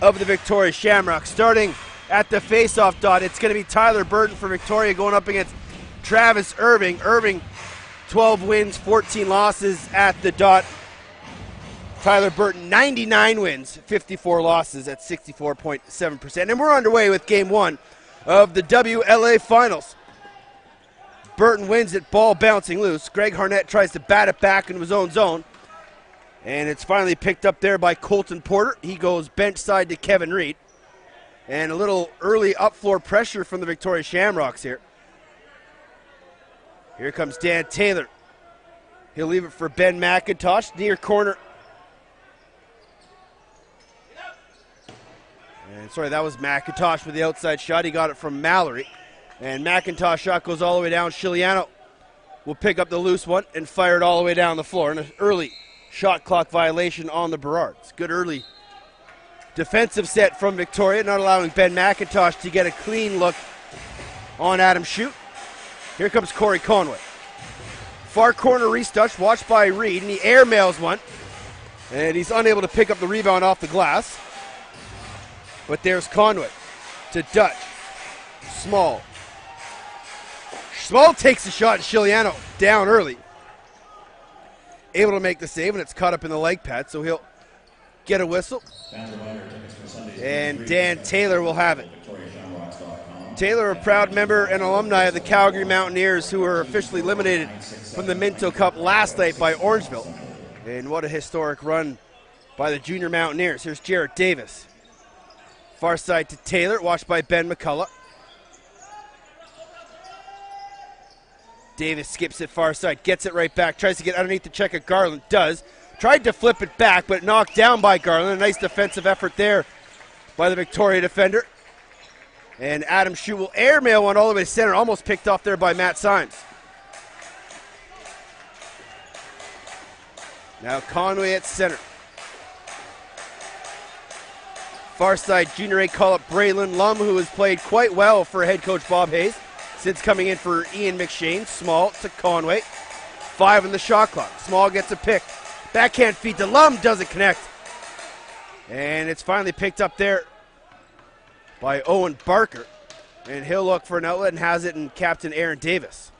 of the Victoria Shamrocks. Starting at the face-off dot, it's going to be Tyler Burton for Victoria going up against Travis Irving. Irving, 12 wins, 14 losses at the dot. Tyler Burton, 99 wins, 54 losses at 64.7%. And we're underway with game one of the WLA Finals. Burton wins it, ball bouncing loose. Greg Harnett tries to bat it back into his own zone. And it's finally picked up there by Colton Porter. He goes bench side to Kevin Reed. And a little early up-floor pressure from the Victoria Shamrocks here. Here comes Dan Taylor. He'll leave it for Ben McIntosh, near corner. And sorry, that was McIntosh with the outside shot. He got it from Mallory. And McIntosh shot goes all the way down. Chiliano will pick up the loose one and fire it all the way down the floor. And an early shot clock violation on the Burrards. Good early defensive set from Victoria, not allowing Ben McIntosh to get a clean look on Adam Shute. Here comes Corey Conway. Far corner Reese Dutch, watched by Reed, and he airmails one. And he's unable to pick up the rebound off the glass. But there's Conway to Dutch. Small. Small takes the shot, and Chiliano down early. Able to make the save, and it's caught up in the leg pad, so he'll get a whistle. And Dan Taylor will have it. Taylor, a proud member and alumni of the Calgary Mountaineers, who were officially eliminated from the Minto Cup last night by Orangeville. And what a historic run by the junior Mountaineers. Here's Jarrett Davis. Far side to Taylor, watched by Ben McCullough. Davis skips it far side, gets it right back, tries to get underneath the check of Garland, does. Tried to flip it back, but knocked down by Garland. A nice defensive effort there by the Victoria defender. And Adam Shute will airmail one all the way to center, almost picked off there by Matt Symes. Now Conway at center. Far side, junior A call-up Braylon Lum, who has played quite well for head coach Bob Hayes since coming in for Ian McShane. Small to Conway. 5 on the shot clock. Small gets a pick. Backhand feed to Lum, doesn't connect. And it's finally picked up there by Owen Barker. And he'll look for an outlet and has it in captain Aaron Davis.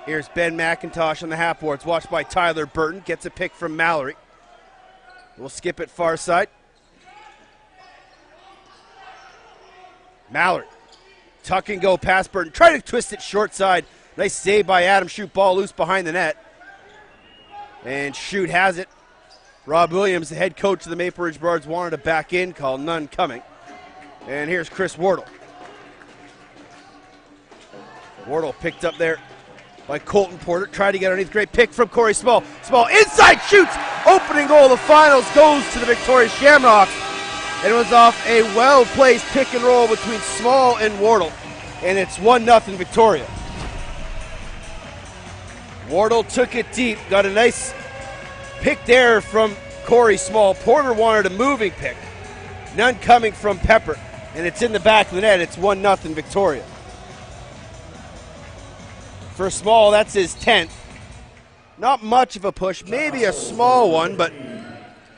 Here's Ben McIntosh on the half boards, watched by Tyler Burton. Gets a pick from Mallory. We'll skip it far side. Mallory. Tuck and go past Burton. Try to twist it short side. Nice save by Adam Shute. Ball loose behind the net. And Shute has it. Rob Williams, the head coach of the Maple Ridge Burrards, wanted a back in call. None coming. And here's Chris Wardle. Wardle picked up there by Colton Porter. Tried to get underneath. Great pick from Corey Small. Small inside shoots. Opening goal of the finals goes to the Victoria Shamrocks. And it was off a well-placed pick and roll between Small and Wardle. And it's 1-0 Victoria. Wardle took it deep. Got a nice pick there from Corey Small. Porter wanted a moving pick. None coming from Pepper. And it's in the back of the net. It's 1-0 Victoria. For Small, that's his 10th. Not much of a push, maybe a small one, but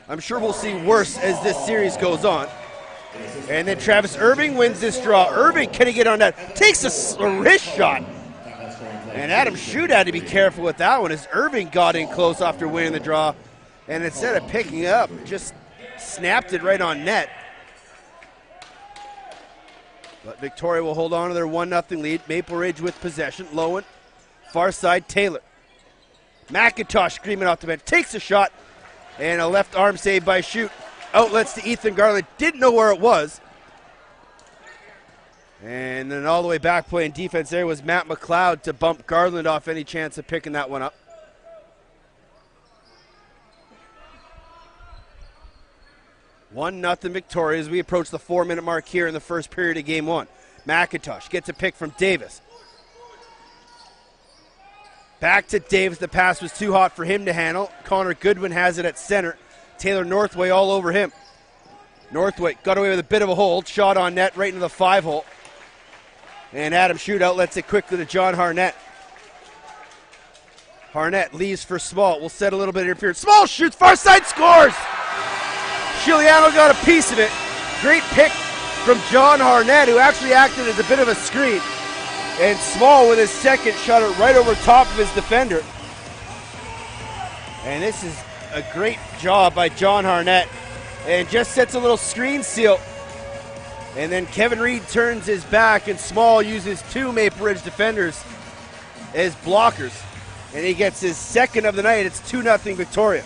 I'm sure we'll see worse as this series goes on. And then Travis Irving wins this draw. Irving, can he get on that? Takes a wrist shot. And Adam Shute had to be careful with that one as Irving got in close after winning the draw. And instead of picking it up, just snapped it right on net. But Victoria will hold on to their 1-0 lead. Maple Ridge with possession. Lowen, far side, Taylor. McIntosh screaming off the bench. Takes a shot. And a left arm save by Shute. Outlets to Ethan Garland. Didn't know where it was. And then all the way back playing defense there was Matt McLeod to bump Garland off any chance of picking that one up. One nothing Victoria as we approach the 4-minute mark here in the first period of game one. McIntosh gets a pick from Davis. Back to Davis. The pass was too hot for him to handle. Connor Goodwin has it at center. Taylor Northway all over him. Northway got away with a bit of a hold. Shot on net right into the 5-hole. And Adam Shute outlets it quickly to John Harnett. Harnett leaves for Small. We'll set a little bit of interference. Small shoots, far side, scores! Giuliano got a piece of it. Great pick from John Harnett, who actually acted as a bit of a screen. And Small with his second shot it right over top of his defender. And this is a great job by John Harnett. And just sets a little screen seal. And then Kevin Reed turns his back, and Small uses two Maple Ridge defenders as blockers. And he gets his second of the night. It's 2-0 Victoria.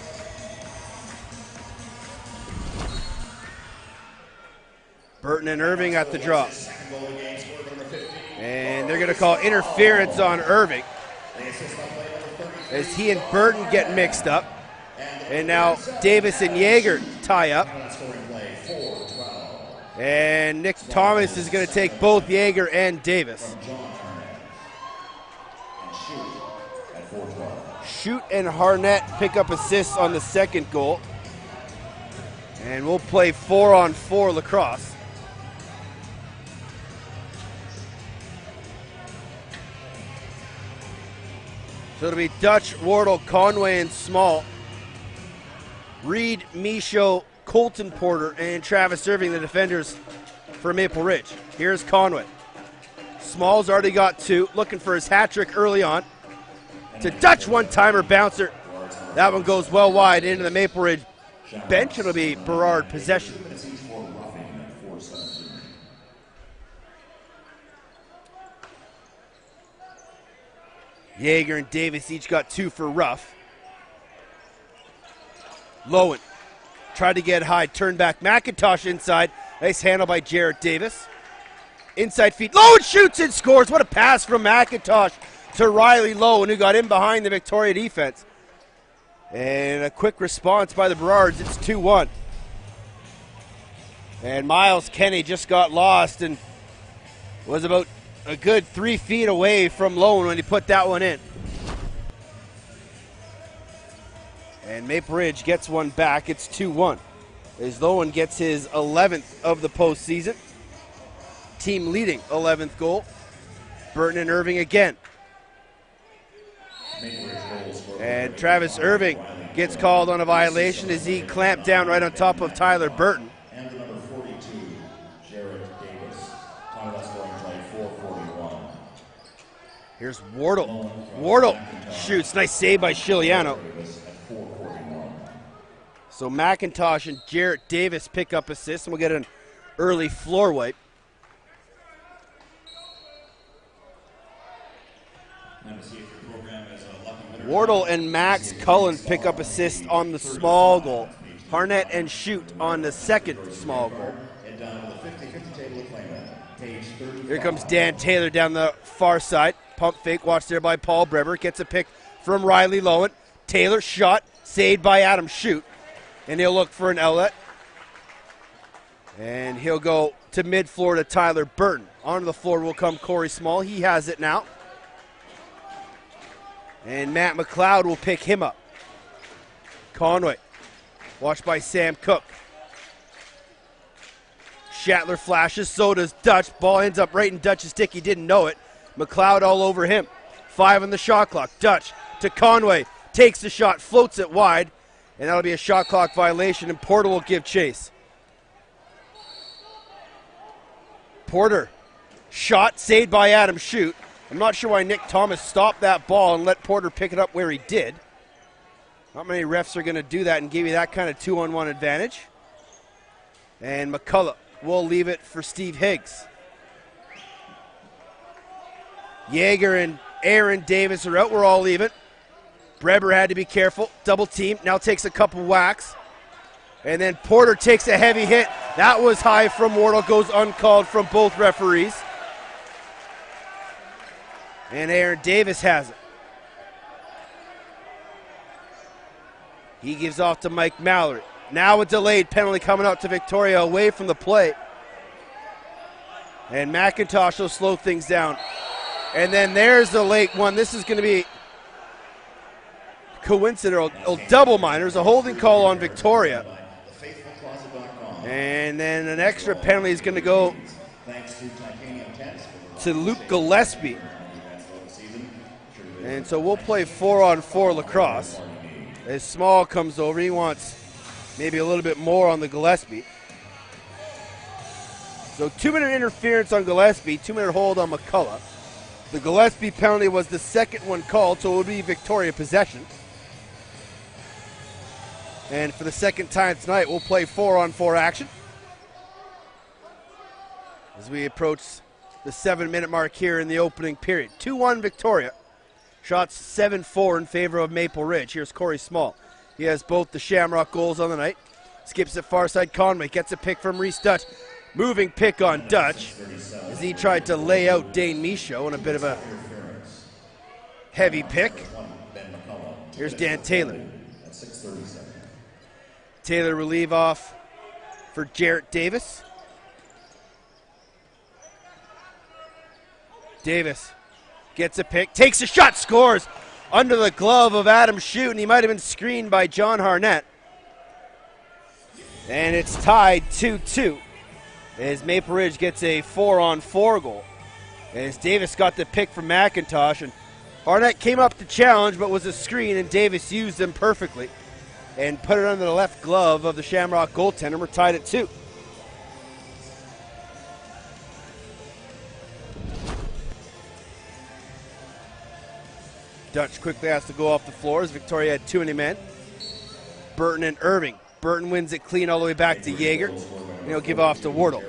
Burton and Irving at the draw. And they're going to call interference on Irving as he and Burton get mixed up. And now Davis and Yeager tie up. And Nick Thomas is going to take both Yeager and Davis. Shoot and Harnett pick up assists on the second goal. And we'll play 4-on-4 lacrosse. So it'll be Dutch, Wardle, Conway, and Small. Reed, Michaud, Colton Porter, and Travis Irving, the defenders for Maple Ridge. Here's Conway. Small's already got two, looking for his hat trick early on. To Dutch, one-timer bouncer. That one goes well wide into the Maple Ridge bench. It'll be Berard possession. Yeager and Davis each got two for rough. Lowen tried to get high, turned back. McIntosh inside. Nice handle by Jarrett Davis. Inside feed. Lowen shoots and scores. What a pass from McIntosh to Riley Lowen, who got in behind the Victoria defense. And a quick response by the Berards. It's 2-1. And Miles Kenny just got lost and was about a good 3 feet away from Lowen when he put that one in. And Maple Ridge gets one back. It's 2-1. As Lowen gets his 11th of the postseason. Team leading 11th goal. Burton and Irving again. And Travis Irving gets called on a violation as he clamped down right on top of Tyler Burton. And the number 42, Jarrett Davis. Time of scoring play, 4:41. Here's Wardle. Wardle shoots. Nice save by Giuliano. So McIntosh and Jarrett Davis pick up assists, and we'll get an early floor wipe. Wardle and Max Cullen pick up assists on the small goal. Harnett and Shoot on the second small goal. Here comes Dan Taylor down the far side. Pump fake, watched there by Paul Breber. Gets a pick from Riley Lowen. Taylor shot, saved by Adam Shoot. And he'll look for an outlet. And he'll go to mid-floor to Tyler Burton. Onto the floor will come Corey Small. He has it now. And Matt McLeod will pick him up. Conway, watched by Sam Cook. Shatler flashes, so does Dutch. Ball ends up right in Dutch's stick. He didn't know it. McLeod all over him. 5 on the shot clock. Dutch to Conway. Takes the shot, floats it wide. And that'll be a shot clock violation, and Porter will give chase. Porter, shot, saved by Adam Shoot. I'm not sure why Nick Thomas stopped that ball and let Porter pick it up where he did. Not many refs are going to do that and give you that kind of 2-on-1 advantage. And McCullough will leave it for Steve Higgs. Yeager and Aaron Davis are out. We're all even. Breber had to be careful. Double team. Now takes a couple whacks. And then Porter takes a heavy hit. That was high from Wardle. Goes uncalled from both referees. And Aaron Davis has it. He gives off to Mike Mallory. Now a delayed penalty coming out to Victoria away from the play. And McIntosh will slow things down. And then there's the late one. This is going to be coincidental, double minors, a holding call on Victoria. And then an extra penalty is going to go to Luke Gillespie. And so we'll play 4-on-4 lacrosse. As Small comes over, he wants maybe a little bit more on the Gillespie. So 2-minute interference on Gillespie, 2-minute hold on McCullough. The Gillespie penalty was the second one called, so it will be Victoria possession. And for the second time tonight, we'll play 4-on-4 action as we approach the 7-minute mark here in the opening period. 2-1 Victoria. Shots 7-4 in favor of Maple Ridge. Here's Corey Small. He has both the Shamrock goals on the night. Skips it far side. Conway gets a pick from Reese Dutch. Moving pick on Dutch as he tried to lay out Dane Michaud in a bit of a heavy pick. Here's Dan Taylor. Taylor relieve off for Jarrett Davis. Davis gets a pick, takes a shot, scores under the glove of Adam Shute, and he might have been screened by John Harnett. And it's tied 2-2 as Maple Ridge gets a 4-on-4 goal. As Davis got the pick from McIntosh, and Harnett came up to challenge, but was a screen, and Davis used them perfectly and put it under the left glove of the Shamrock goaltender. We're tied at 2. Dutch quickly has to go off the floor as Victoria had too many men. Burton and Irving. Burton wins it clean all the way back to Yeager. And he'll give off to Wardle.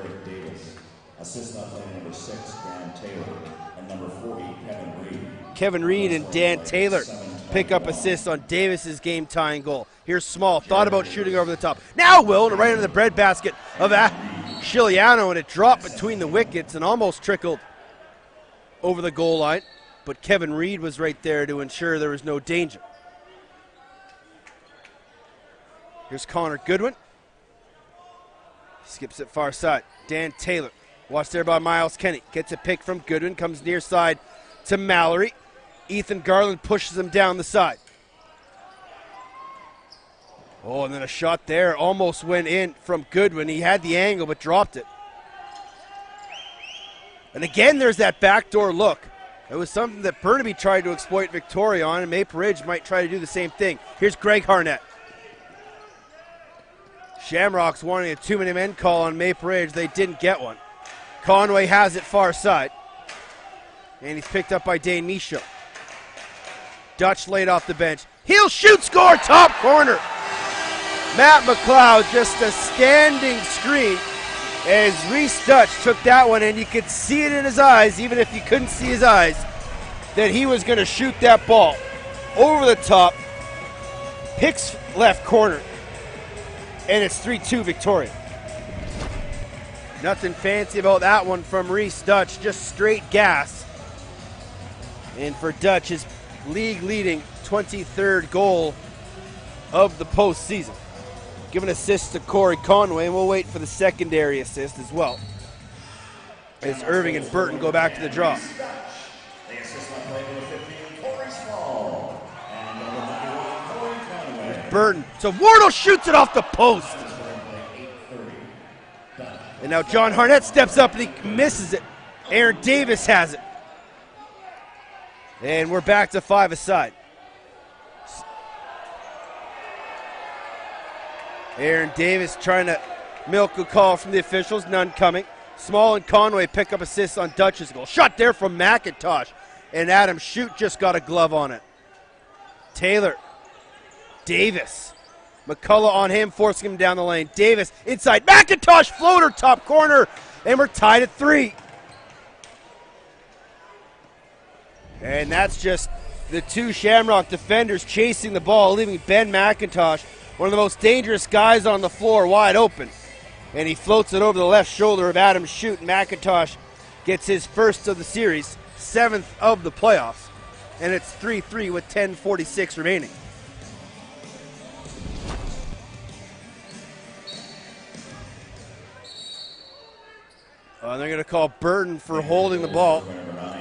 Assist on play number 6, Dan Taylor, and number 40, Kevin Reed. Kevin Reed and Dan Taylor pick up assists on Davis's game-tying goal. Here's Small. Thought about shooting over the top. Now will, right into the breadbasket of Chiliano, and it dropped between the wickets and almost trickled over the goal line. But Kevin Reed was right there to ensure there was no danger. Here's Connor Goodwin. Skips it far side. Dan Taylor. Watched there by Miles Kenny. Gets a pick from Goodwin. Comes near side to Mallory. Ethan Garland pushes him down the side. Oh, and then a shot there. Almost went in from Goodwin. He had the angle but dropped it. And again, there's that backdoor look. It was something that Burnaby tried to exploit Victoria on, and Maple Ridge might try to do the same thing. Here's Greg Harnett. Shamrocks wanting a 2-minute men call on Maple Ridge. They didn't get one. Conway has it far side. And he's picked up by Dane Michaud. Dutch laid off the bench. He'll shoot, score, top corner. Matt McLeod, just a standing screen as Reese Dutch took that one, and you could see it in his eyes, even if you couldn't see his eyes, that he was going to shoot that ball over the top. Picks left corner, and it's 3-2 Victoria. Nothing fancy about that one from Reese Dutch, just straight gas. And for Dutch, his league-leading 23rd goal of the postseason. Give an assist to Corey Conway, and we'll wait for the secondary assist as well, as Irving and Burton go back to the draw. There's Burton. So Wardle shoots it off the post. And now John Harnett steps up and he misses it. Aaron Davis has it. And we're back to 5 aside. Aaron Davis trying to milk a call from the officials, none coming. Small and Conway pick up assists on Dutch's goal. Shot there from McIntosh, and Adam Shute just got a glove on it. Taylor, Davis, McCullough on him, forcing him down the lane. Davis inside, McIntosh floater, top corner, and we're tied at 3. And that's just the 2 Shamrock defenders chasing the ball, leaving Ben McIntosh, one of the most dangerous guys on the floor, wide open. And he floats it over the left shoulder of Adam Shute. McIntosh gets his first of the series, 7th of the playoffs. And it's 3-3 with 10:46 remaining. They're going to call Burton for holding the ball,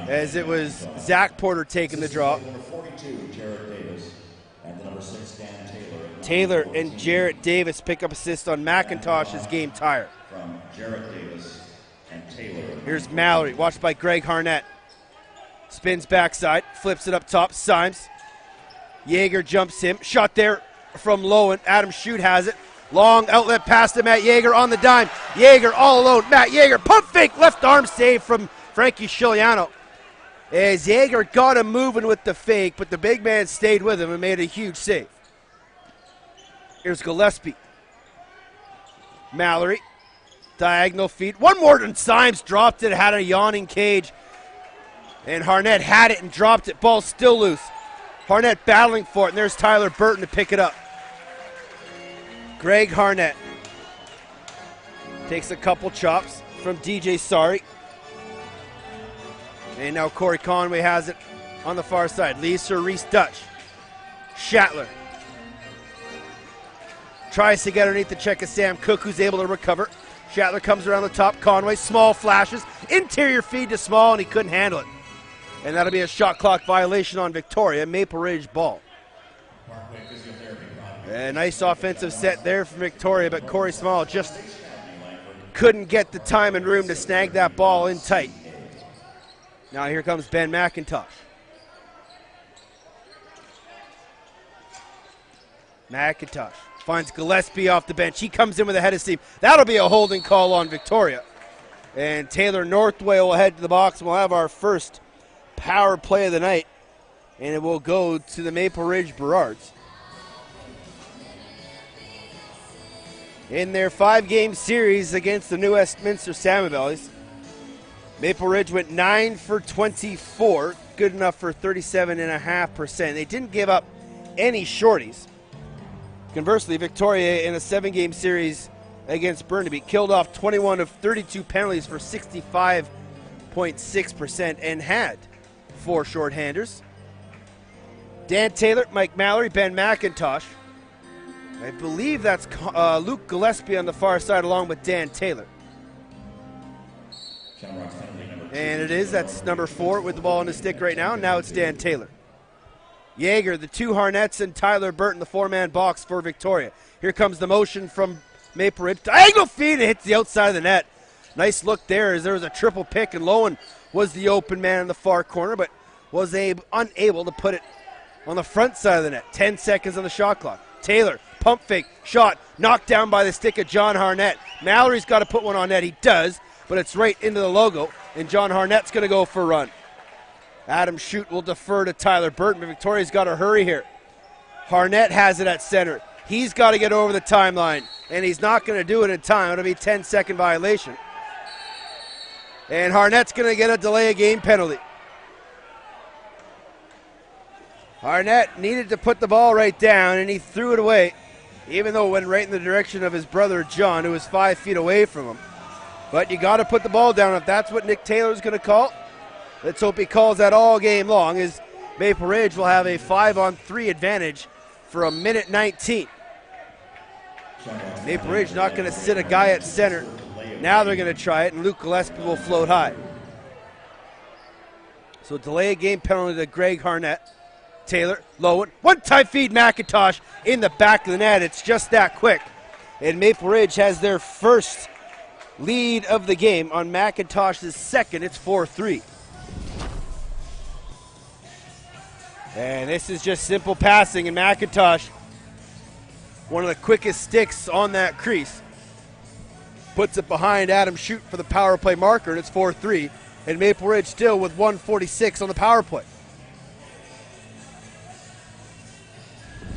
as it was Zach Porter taking the draw. Taylor and Jarrett Davis pick up assist on McIntosh's game tire. From Jarrett Davis and Taylor. Here's Mallory, watched by Greg Harnett. Spins backside, flips it up top, Symes. Yeager jumps him. Shot there from Lowen. Adam Shute has it. Long outlet pass to Matt Yeager on the dime. Yeager all alone. Matt Yeager, pump fake, left arm save from Frankie Scigliano. As Yeager got him moving with the fake, but the big man stayed with him and made a huge save. Here's Gillespie. Mallory, diagonal feed. One more than Symes dropped it, had a yawning cage. And Harnett had it and dropped it. Ball still loose. Harnett battling for it, and there's Tyler Burton to pick it up. Greg Harnett takes a couple chops from DJ Sari. And now Corey Conway has it on the far side. Leaves for Reese Dutch. Shatler tries to get underneath the check of Sam Cook, who's able to recover. Shatler comes around the top. Conway, small flashes. Interior feed to Small, and he couldn't handle it. And that'll be a shot clock violation on Victoria. Maple Ridge ball. A nice offensive set there from Victoria, but Corey Small just couldn't get the time and room to snag that ball in tight. Now here comes Ben McIntosh. McIntosh finds Gillespie off the bench. He comes in with a head of steam. That'll be a holding call on Victoria. And Taylor Northway will head to the box, and we'll have our first power play of the night. And it will go to the Maple Ridge Burrards. In their 5-game series against the New Westminster Salmon Bellies, Maple Ridge went 9 for 24, good enough for 37.5%. They didn't give up any shorties. Conversely, Victoria in a 7-game series against Burnaby killed off 21 of 32 penalties for 65.6% and had 4 shorthanders. Dan Taylor, Mike Mallory, Ben McIntosh. I believe that's Luke Gillespie on the far side along with Dan Taylor. And it is. That's number 4 with the ball on the stick right now. Now it's Dan Taylor. Yeager, the 2 Harnetts, and Tyler Burton, the 4-man box for Victoria. Here comes the motion from Maple Ridge. Diagonal feed, it hits the outside of the net. Nice look there as there was a triple pick, and Lowen was the open man in the far corner, but was unable to put it on the front side of the net. 10 seconds on the shot clock. Taylor, pump fake, shot, knocked down by the stick of John Harnett. Mallory's got to put one on net. He does, but it's right into the logo, and John Harnett's going to go for a run. Adam Shute will defer to Tyler Burton, but Victoria's got to hurry here. Harnett has it at center. He's got to get over the timeline, and he's not going to do it in time. It'll be a 10-second violation. And Harnett's going to get a delay of game penalty. Harnett needed to put the ball right down, and he threw it away, even though it went right in the direction of his brother John, who was 5 feet away from him. But you got to put the ball down. If that's what Nick Taylor's going to call, let's hope he calls that all game long, as Maple Ridge will have a 5-on-3 advantage for 1:19. Maple Ridge not going to sit a guy at center. Now they're going to try it, and Luke Gillespie will float high. So delay a game penalty to Greg Harnett. Taylor, Lowen, one-time feed McIntosh in the back of the net. It's just that quick. And Maple Ridge has their first lead of the game on McIntosh's second. It's 4-3. And this is just simple passing, and McIntosh, one of the quickest sticks on that crease, puts it behind Adam Shute for the power play marker, and it's 4-3. And Maple Ridge still with 1:46 on the power play.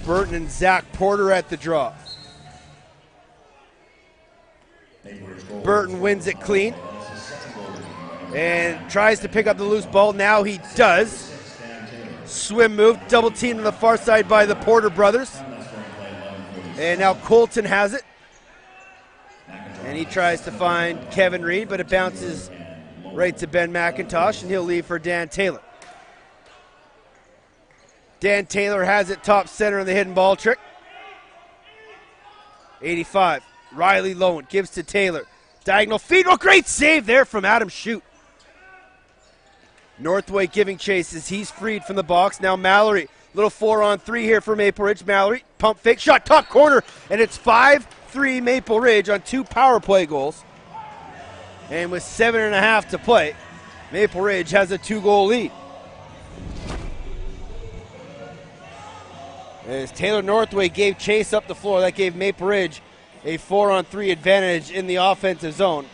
Burton and Zach Porter at the draw. Burton wins it clean and tries to pick up the loose ball. Now he does. Swim move, double teamed on the far side by the Porter brothers. And now Colton has it. And he tries to find Kevin Reed, but it bounces right to Ben McIntosh, and he'll leave for Dan Taylor. Dan Taylor has it top center in the hidden ball trick. 85. Riley Lowen gives to Taylor. Diagonal feed. Oh, great save there from Adam Shute. Northway giving chases. He's freed from the box. Now Mallory. Little 4-on-3 here for Maple Ridge. Mallory, pump fake, shot, top corner. And it's 5-3 Maple Ridge on 2 power play goals. And with 7.5 to play, Maple Ridge has a 2-goal lead. As Taylor Northway gave chase up the floor, that gave Maple Ridge a 4-on-3 advantage in the offensive zone.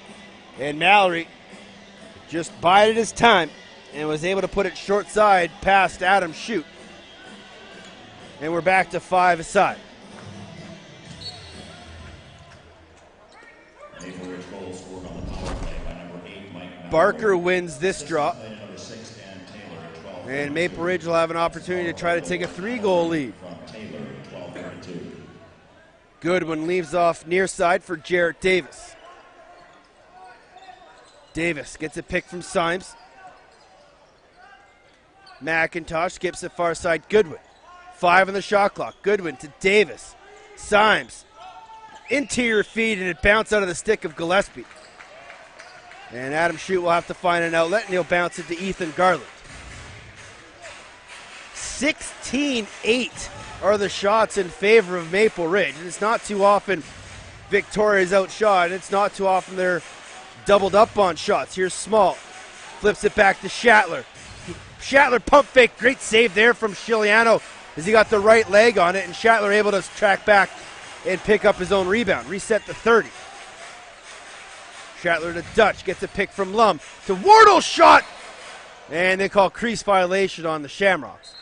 And Mallory just bided his time and was able to put it short side past Adam Shute. And we're back to 5 aside. Barker wins this draw. And Maple Ridge will have an opportunity to try to take a 3-goal lead. Goodwin leaves off near side for Jarrett Davis. Davis gets a pick from Symes. McIntosh skips it far side. Goodwin. 5 on the shot clock. Goodwin to Davis. Symes. Interior feed, and it bounced out of the stick of Gillespie. And Adam Shute will have to find an outlet, and he'll bounce it to Ethan Garland. 16-8 are the shots in favor of Maple Ridge. And it's not too often Victoria's outshot, and it's not too often they're doubled up on shots. Here's Small. Flips it back to Schattler. Schattler pump fake. Great save there from Chiliano as he got the right leg on it, and Schattler able to track back and pick up his own rebound. Reset to 30. Schattler to Dutch. Gets a pick from Lum. To Wardle's shot! And they call crease violation on the Shamrocks.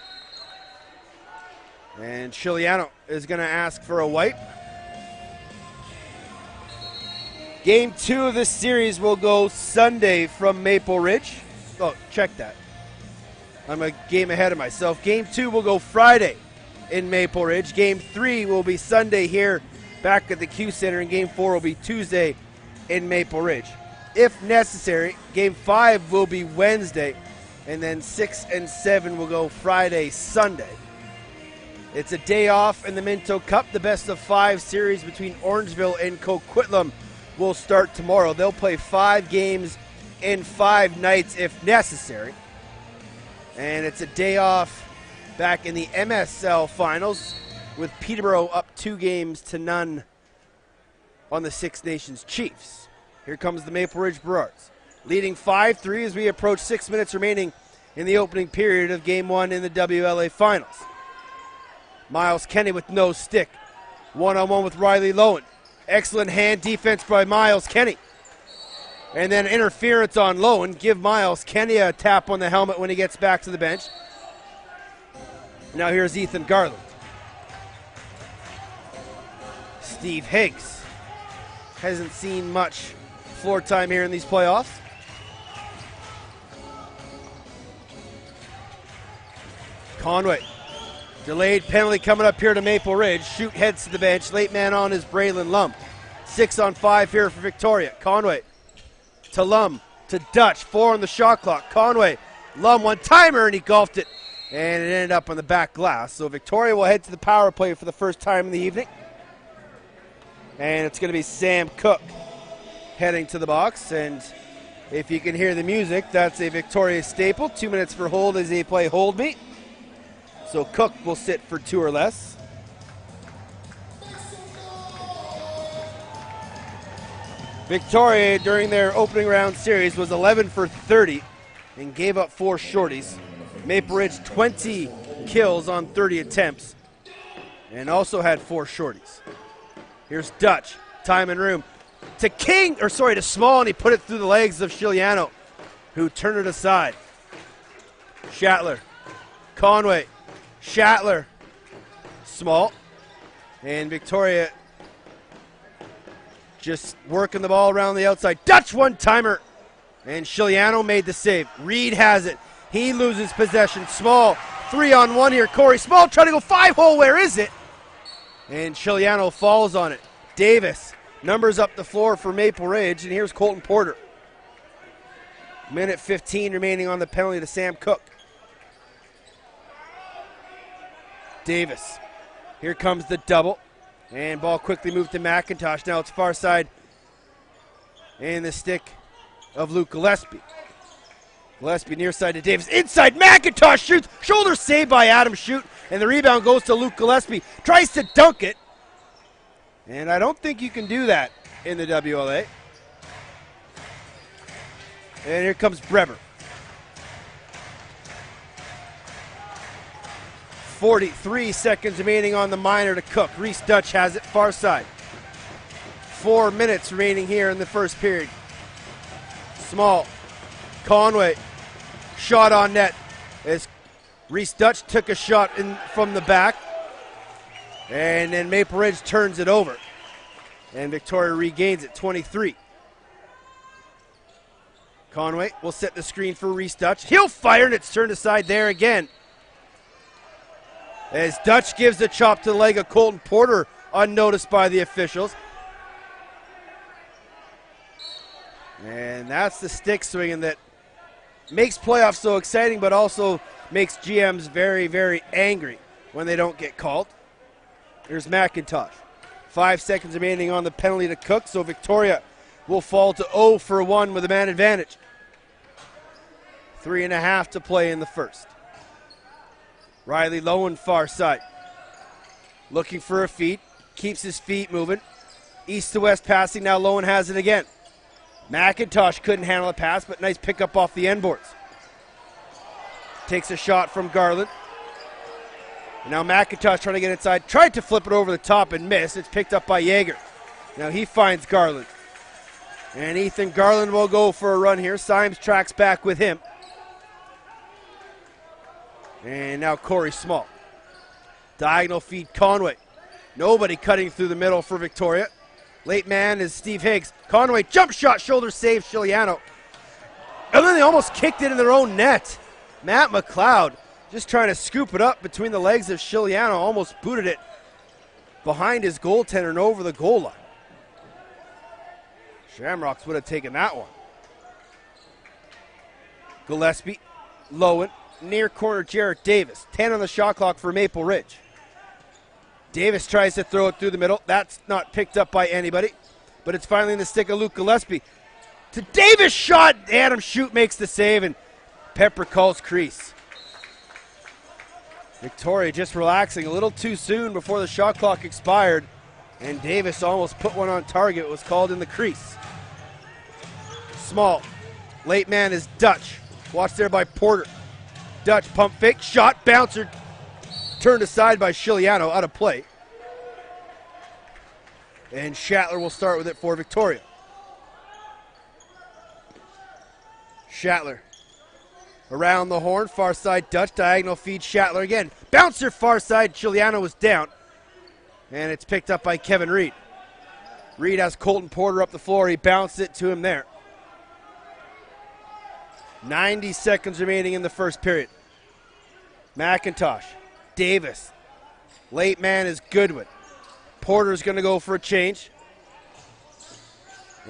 And Chiliano is going to ask for a wipe. Game 2 of this series will go Sunday from Maple Ridge. Oh, check that. I'm a game ahead of myself. Game 2 will go Friday in Maple Ridge. Game 3 will be Sunday here back at the Q Center, and Game 4 will be Tuesday in Maple Ridge. If necessary, Game 5 will be Wednesday, and then 6 and 7 will go Friday, Sunday. It's a day off in the Minto Cup. The best of 5 series between Orangeville and Coquitlam will start tomorrow. They'll play 5 games in 5 nights if necessary. And it's a day off back in the MSL finals with Peterborough up 2-0 on the Six Nations Chiefs. Here comes the Maple Ridge Burrards, leading 5-3 as we approach 6 minutes remaining in the opening period of Game 1 in the WLA finals. Miles Kenny with no stick. One-on-one with Riley Lowen. Excellent hand defense by Miles Kenny. And then interference on Lowen. Give Miles Kenny a tap on the helmet when he gets back to the bench. Now here's Ethan Garland. Steve Higgs hasn't seen much floor time here in these playoffs. Conway. Delayed penalty coming up here to Maple Ridge. Shute heads to the bench. Late man on is Braylon Lum. 6 on 5 here for Victoria. Conway to Lum to Dutch. 4 on the shot clock. Conway. Lum one-timer, and he golfed it. And it ended up on the back glass. So Victoria will head to the power play for the first time in the evening. And it's going to be Sam Cook heading to the box. And if you can hear the music, that's a Victoria staple. 2 minutes for hold as they play Hold Me. So Cook will sit for 2 or less. Victoria, during their opening round series, was 11 for 30 and gave up 4 shorties. Maple Ridge 20 kills on 30 attempts and also had 4 shorties. Here's Dutch, time and room to to Small, and he put it through the legs of Chiliano, who turned it aside. Schattler, Conway, Schattler, Small, and Victoria just working the ball around the outside. Dutch one-timer, and Chiliano made the save. Reed has it. He loses possession. Small, 3-on-1 here. Corey Small trying to go 5-hole. Where is it? And Chiliano falls on it. Davis, numbers up the floor for Maple Ridge, and here's Colton Porter. Minute 15 remaining on the penalty to Sam Cook. Davis. Here comes the double. And ball quickly moved to McIntosh. Now it's far side. And the stick of Luke Gillespie. Gillespie near side to Davis. Inside, McIntosh shoots. Shoulder save by Adam Shute. And the rebound goes to Luke Gillespie. Tries to dunk it. And I don't think you can do that in the WLA. And here comes Bremer. 43 seconds remaining on the minor to Cook. Reese Dutch has it far side. 4 minutes remaining here in the first period. Small. Conway. Shot on net as Reese Dutch took a shot in from the back. And then Maple Ridge turns it over. And Victoria regains it, 23. Conway will set the screen for Reese Dutch. He'll fire, and it's turned aside there again. As Dutch gives the chop to the leg of Colton Porter, unnoticed by the officials. And that's the stick swinging that makes playoffs so exciting, but also makes GMs very, very angry when they don't get called. Here's McIntosh. 5 seconds remaining on the penalty to Cook, so Victoria will fall to 0 for 1 with a man advantage. 3.5 to play in the first. Riley Lowen far side. Looking for a feed. Keeps his feet moving. East to west passing. Now Lowen has it again. McIntosh couldn't handle the pass, but nice pickup off the end boards. Takes a shot from Garland. And now McIntosh trying to get inside. Tried to flip it over the top and missed. It's picked up by Yeager. Now he finds Garland. And Ethan Garland will go for a run here. Symes tracks back with him. And now Corey Small. Diagonal feed Conway. Nobody cutting through the middle for Victoria. Late man is Steve Higgs. Conway, jump shot, shoulder save, Chiliano. And then they almost kicked it in their own net. Matt McLeod just trying to scoop it up between the legs of Chiliano. Almost booted it behind his goaltender and over the goal line. Shamrocks would have taken that one. Gillespie, Lowen, near corner Jarrett Davis. 10 on the shot clock for Maple Ridge. Davis tries to throw it through the middle. That's not picked up by anybody. But it's finally in the stick of Luke Gillespie. To Davis, shot. Adam Shute makes the save, and Pepper calls crease. Victoria just relaxing a little too soon before the shot clock expired. And Davis almost put one on target. It was called in the crease. Small. Late man is Dutch. Watched there by Porter. Dutch pump fake. Shot. Bouncer. Turned aside by Chiliano, out of play. And Shatler will start with it for Victoria. Shatler. Around the horn, far side Dutch, diagonal feed Shatler again. Bouncer far side, Chiliano was down. And it's picked up by Kevin Reed. Reed has Colton Porter up the floor, he bounced it to him there. 90 seconds remaining in the first period. McIntosh. Davis. Late man is Goodwin. Porter's going to go for a change.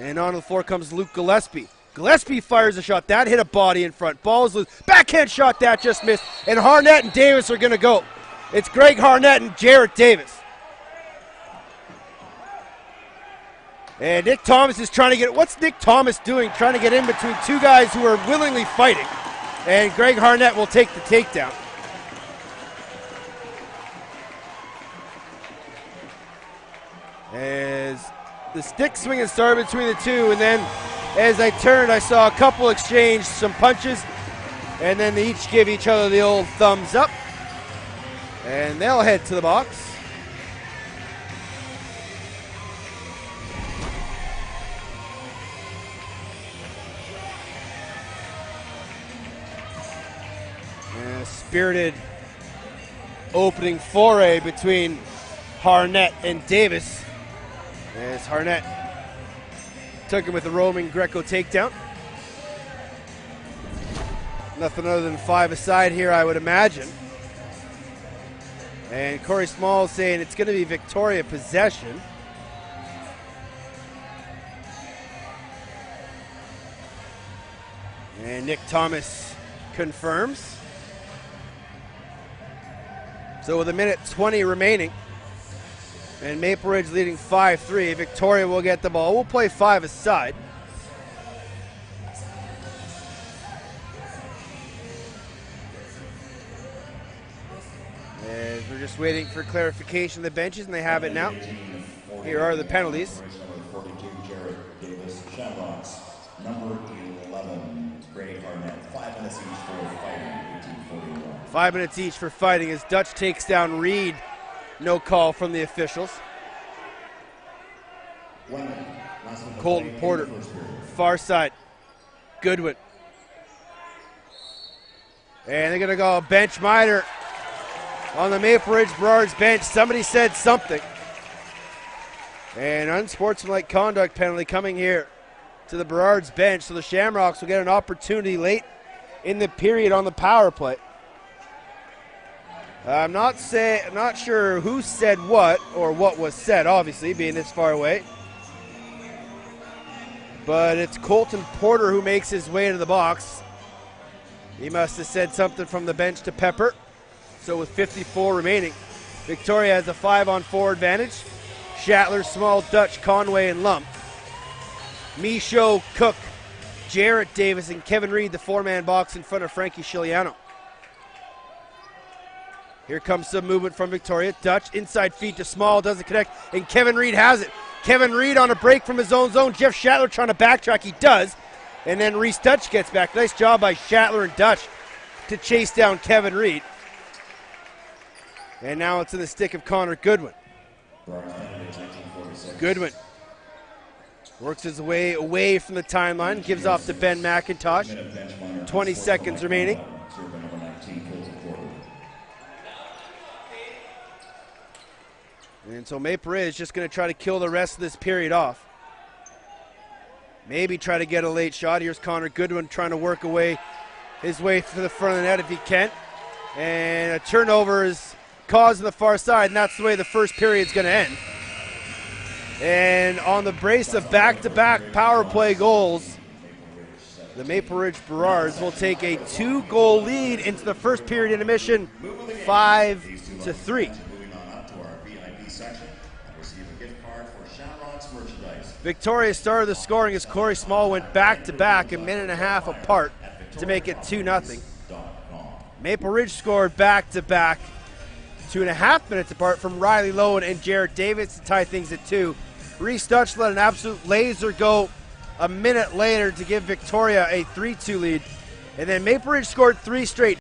And onto the floor comes Luke Gillespie. Gillespie fires a shot. That hit a body in front. Ball is loose. Backhand shot. That just missed. And Harnett and Davis are going to go. It's Greg Harnett and Jarrett Davis. And Nick Thomas is trying to get... What's Nick Thomas doing? Trying to get in between two guys who are willingly fighting. And Greg Harnett will take the takedown. As the stick swing has started between the two, and then as I turned, I saw a couple exchange some punches, and then they each give each other the old thumbs up, and they'll head to the box. And a spirited opening foray between Harnett and Davis. As Harnett took him with a roaming Greco takedown. Nothing other than 5 aside here, I would imagine. And Corey Small saying it's going to be Victoria possession. And Nick Thomas confirms. So with 1:20 remaining, and Maple Ridge leading 5-3. Victoria will get the ball. We'll play 5 aside. And we're just waiting for clarification of the benches, and they have it now. Here are the penalties. Number 42, Jarrett Davis. Shamrocks, number 11, Greg Harnett. 5 minutes each for fighting, 1841. 5 minutes each for fighting as Dutch takes down Reed. No call from the officials. Colton Porter, far side. Goodwin. And they're going to go bench minor on the Maple Ridge Burrards bench. Somebody said something. And unsportsmanlike conduct penalty coming here to the Burrards bench. So the Shamrocks will get an opportunity late in the period on the power play. I'm not sure who said what or what was said, obviously, being this far away. But it's Colton Porter who makes his way to the box. He must have said something from the bench to Pepper. So with 54 remaining, Victoria has a 5-on-4 advantage. Schattler, Small, Dutch, Conway, and Lump. Michaud, Cook, Jarrett Davis, and Kevin Reed, the four-man box in front of Frankie Chiliano. Here comes some movement from Victoria. Dutch, inside feed to Small, doesn't connect, and Kevin Reed has it. Kevin Reed on a break from his own zone. Jeff Schattler trying to backtrack. He does. And then Reese Dutch gets back. Nice job by Schattler and Dutch to chase down Kevin Reed. And now it's in the stick of Connor Goodwin. Goodwin works his way away from the timeline. Gives off to Ben McIntosh. 20 seconds remaining. And so Maple Ridge just going to try to kill the rest of this period off. Maybe try to get a late shot. Here's Connor Goodwin trying to work his way to the front of the net if he can. And a turnover is caused on the far side, and that's the way the first period is going to end. And on the brace of back-to-back power play goals, the Maple Ridge Burrards will take a 2-goal lead into the first period intermission, 5-3. Victoria started the scoring as Corey Small went back-to-back a minute and a half apart to make it 2-0. Maple Ridge scored back-to-back 2.5 minutes apart from Riley Lowen and Jarrett Davis to tie things at 2. Reese Dutch let an absolute laser go a minute later to give Victoria a 3-2 lead. And then Maple Ridge scored 3 straight.